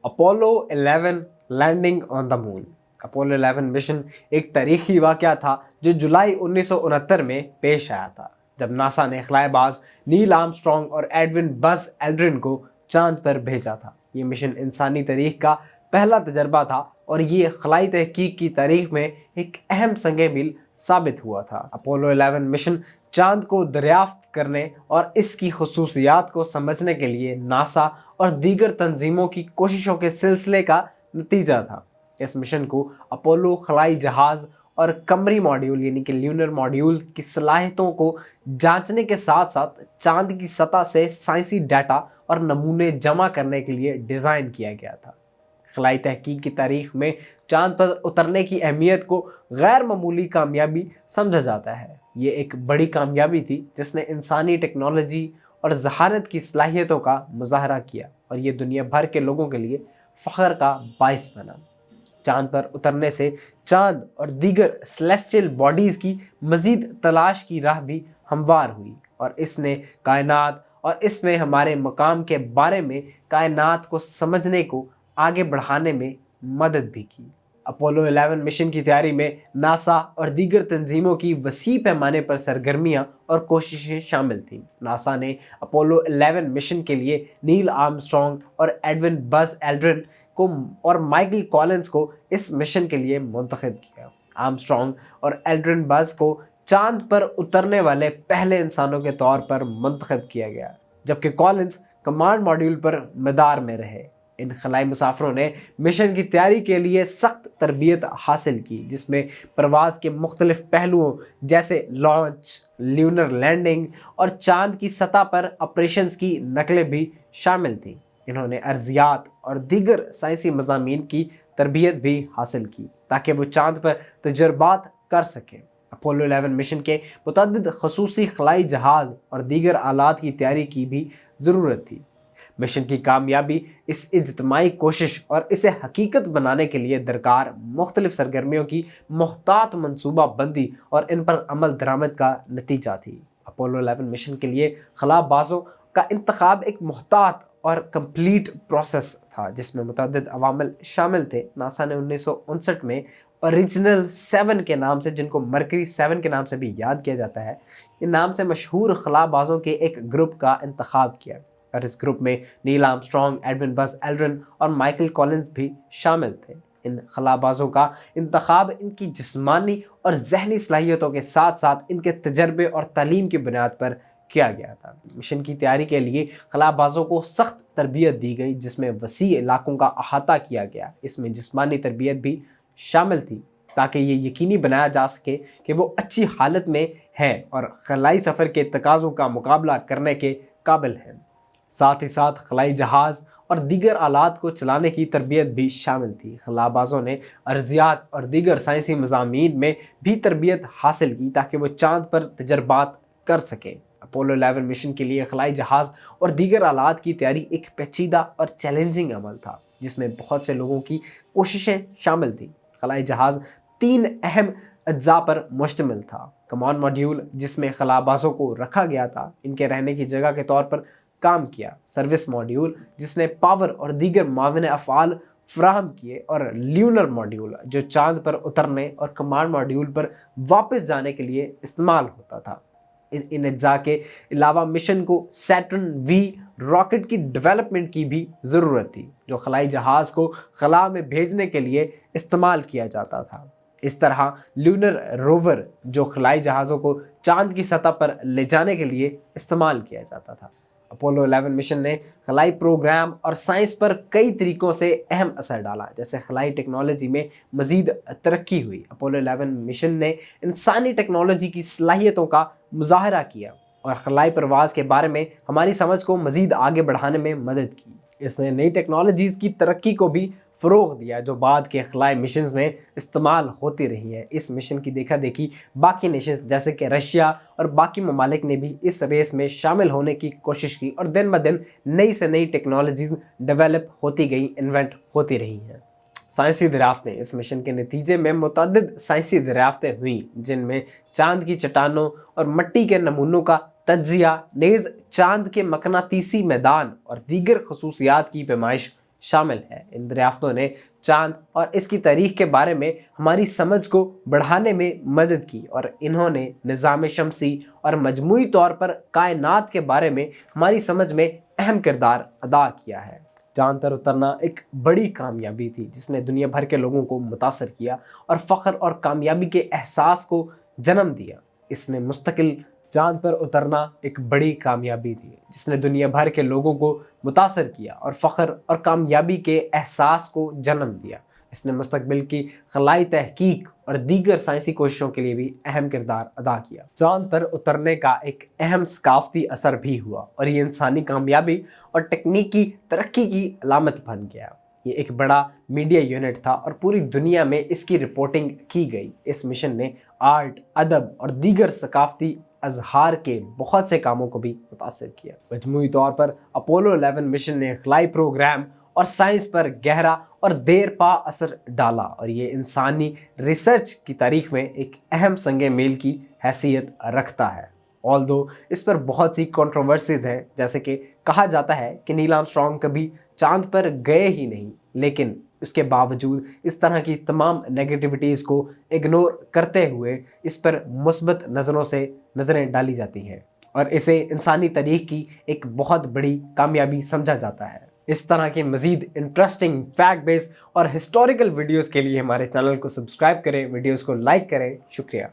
Apollo 11 landing on the moon. Apollo 11 mission एक तारीखी वाक़या था जो जुलाई 1969 में पेश आया था, जब नासा ने खलाएबाज नील आर्मस्ट्रॉन्ग और एडविन बज़ एल्ड्रिन को चांद पर भेजा था। ये मिशन इंसानी तारीख का पहला तजर्बा था और ये खलाई तहकीक की तारीख में एक अहम संग मील साबित हुआ था। अपोलो 11 मिशन चांद को दरियाफ्त करने और इसकी खसूसियात को समझने के लिए नासा और दीगर तंजीमों की कोशिशों के सिलसिले का नतीजा था। इस मिशन को अपोलो खलाई जहाज़ और कमरी मॉड्यूल यानी कि ल्यूनर मॉड्यूल की सलाहियतों को जांचने के साथ साथ चांद की सतह से साइंसी डाटा और नमूने जमा करने के लिए डिज़ाइन किया गया था। खलाई तहकीक की तारीख में चांद पर उतरने की अहमियत को गैर मामूली कामयाबी समझा जाता है। ये एक बड़ी कामयाबी थी जिसने इंसानी टेक्नोलॉजी और जहानत की सलाहियतों का मुजाहरा किया और ये दुनिया भर के लोगों के लिए फ़ख्र का बाइस बना। चांद पर उतरने से चांद और दीगर सेलेस्टियल बॉडीज़ की मज़ीद तलाश की राह भी हमवार हुई और इसने कायनात और इसमें हमारे मकाम के बारे में कायनात को समझने को आगे बढ़ाने में मदद भी की। अपोलो 11 मिशन की तैयारी में नासा और दीगर तंजीमों की वसी पैमाने पर सरगर्मियां और कोशिशें शामिल थीं। नासा ने अपोलो 11 मिशन के लिए नील आर्मस्ट्रॉन्ग और एडविन बज़ एल्ड्रिन को और माइकल कॉलिंस को इस मिशन के लिए मुंतखब किया। आर्मस्ट्रॉन्ग और एल्ड्रिन बज़ को चांद पर उतरने वाले पहले इंसानों के तौर पर मुंतखब किया गया, जबकि कॉलिंस कमांड मॉड्यूल पर मदार में रहे। इन खलाई मुसाफरों ने मिशन की तैयारी के लिए सख्त तरबियत हासिल की, जिसमें प्रवास के मुख्तलिफ पहलुओं जैसे लॉन्च, ल्यूनर लैंडिंग और चांद की सतह पर ऑपरेशंस की नकलें भी शामिल थीं। इन्होंने अर्जियात और दीगर साइंसी मज़ामीन की तरबियत भी हासिल की ताकि वो चांद पर तजर्बात कर सकें। अपोलो 11 मिशन के मुतअद्दिद खसूसी खलाई जहाज़ और दीगर आलात की तैयारी की भी ज़रूरत थी। मिशन की कामयाबी इस इज्तमाही कोशिश और इसे हकीकत बनाने के लिए दरकार मुख्तलिफ सरगर्मियों की मुहतात मनसूबा बंदी और इन पर अमल दरामद का नतीजा थी। अपोलो 11 मिशन के लिए खलाबाजों का इंतखाब एक मुहतात और कंप्लीट प्रोसेस था जिसमें मुतअद्दिद अवामिल शामिल थे। नासा ने 1959 में ओरिजिनल 7 के नाम से, जिनको मरकरी 7 के नाम से भी याद किया जाता है, इन नाम से मशहूर खलाबाजों के एक ग्रुप का इंतखाब किया और इस ग्रुप में Neil Armstrong, Edwin buzz Aldrin और माइकल कॉलिंस भी शामिल थे। इन खलाबाजों का इंतखाब इनकी जिस्मानी और जहनी सलाहियतों के साथ साथ इनके तजर्बे और तालीम की बुनियाद पर किया गया था। मिशन की तैयारी के लिए खलाबाजों को सख्त तरबियत दी गई, जिसमें वसी इलाकों का अहाता किया गया। इसमें जिस्मानी तरबियत भी शामिल थी ताकि ये यकीनी बनाया जा सके कि वो अच्छी हालत में हैं और खलाई सफ़र के तकाज़ों का मुकाबला करने के काबिल हैं। साथ ही साथ खलाई जहाज़ और दीगर आलात को चलाने की तरबियत भी शामिल थी। खलाबाजों ने अर्जियात और दीगर साइंसी मज़ामीन में भी तरबियत हासिल की ताकि वो चांद पर तजर्बात कर सकें। अपोलो 11 मिशन के लिए खलाई जहाज़ और दीगर आलात की तैयारी एक पेचीदा और चैलेंजिंग अमल था जिसमें बहुत से लोगों की कोशिशें शामिल थीं। खलाई जहाज़ 3 अहम अज्जा पर मुश्तमिल था। कमांड मॉड्यूल, जिसमें खलाबाजों को रखा गया था, इनके रहने की जगह के तौर पर काम किया। सर्विस मॉड्यूल, जिसने पावर और दीगर माविन अफ़आल फ्राहम किए, और ल्यूनर मॉड्यूल जो चांद पर उतरने और कमांड मॉड्यूल पर वापस जाने के लिए इस्तेमाल होता था। इन अज्जा के अलावा मिशन को सैटर्न वी रॉकेट की डेवलपमेंट की भी ज़रूरत थी जो खलाई जहाज़ को खला में भेजने के लिए इस्तेमाल किया जाता था। इस तरह ल्यूनर रोवर जो खलाई जहाज़ों को चांद की सतह पर ले जाने के लिए इस्तेमाल किया जाता था। अपोलो 11 मिशन ने खलाई प्रोग्राम और साइंस पर कई तरीक़ों से अहम असर डाला, जैसे खलाई टेक्नोलॉजी में मज़ीद तरक्की हुई। अपोलो 11 मिशन ने इंसानी टेक्नोलॉजी की सलाहियतों का मुजाहरा किया और खलाई परवाज़ के बारे में हमारी समझ को मज़ीद आगे बढ़ाने में मदद की। इसने नई टेक्नोलॉजीज़ की तरक्की को भी फ़रोग़ दिया जो बाद के खलाई मिशंस में इस्तेमाल होती रही हैं। इस मिशन की देखा देखी बाकी नेशंस जैसे कि रशिया और बाकी ममालिक ने भी इस रेस में शामिल होने की कोशिश की और दिन ब दिन नई से नई टेक्नोलॉजीज़ डेवलप होती गई, इन्वेंट होती रही हैं। साइंसी दरियाफ्तें, इस मिशन के नतीजे में मुतअद्दिद साइंसी दरियाफ्तें हुई जिनमें चांद की चट्टानों और मिट्टी के नमूनों का तज्जिया, नेज़ चांद के मकनातीसी मैदान और दीगर खसूसियात की पैमाइश शामिल है। इन दरियाफ्तों ने चांद और इसकी तारीख के बारे में हमारी समझ को बढ़ाने में मदद की और इन्होंने निज़ाम शमसी और मजमूई तौर पर कायनात के बारे में हमारी समझ में अहम किरदार अदा किया है। चांद पर उतरना एक बड़ी कामयाबी थी जिसने दुनिया भर के लोगों को मुतासर किया और फ़ख्र और कामयाबी के एहसास को जन्म दिया। इसने मुस्तकिल चांद पर उतरना एक बड़ी कामयाबी थी जिसने दुनिया भर के लोगों को मुतासर किया और फ़ख्र और कामयाबी के एहसास को जन्म दिया। इसने मुस्तकबिल की खलाई तहकीक और दीगर साइंसी कोशिशों के लिए भी अहम किरदार अदा किया। चांद पर उतरने का एक अहम सकाफती असर भी हुआ और ये इंसानी कामयाबी और तकनीकी तरक्की की अलामत बन गया। ये एक बड़ा मीडिया यूनिट था और पूरी दुनिया में इसकी रिपोर्टिंग की गई। इस मिशन ने आर्ट, अदब और दीगर सकाफती अजहार के बहुत से कामों को भी मुतासर किया। मजमूई तौर पर अपोलो 11 मिशन ने खलाई प्रोग्राम और साइंस पर गहरा और देर पा असर डाला और ये इंसानी रिसर्च की तारीख में एक अहम संगे मील की हैसियत रखता है। ऑल्दो इस पर बहुत सी कंट्रोवर्सीज हैं, जैसे कि कहा जाता है कि नील आर्मस्ट्रांग कभी चांद पर गए ही नहीं, लेकिन उसके बावजूद इस तरह की तमाम नेगेटिविटीज़ को इग्नोर करते हुए इस पर मुस्बत नज़रों से नज़रें डाली जाती हैं और इसे इंसानी तारीख की एक बहुत बड़ी कामयाबी समझा जाता है। इस तरह के मज़ीद इंटरेस्टिंग फैक्ट बेस्ड और हिस्टोरिकल वीडियोज़ के लिए हमारे चैनल को सब्सक्राइब करें, वीडियोज़ को लाइक करें। शुक्रिया।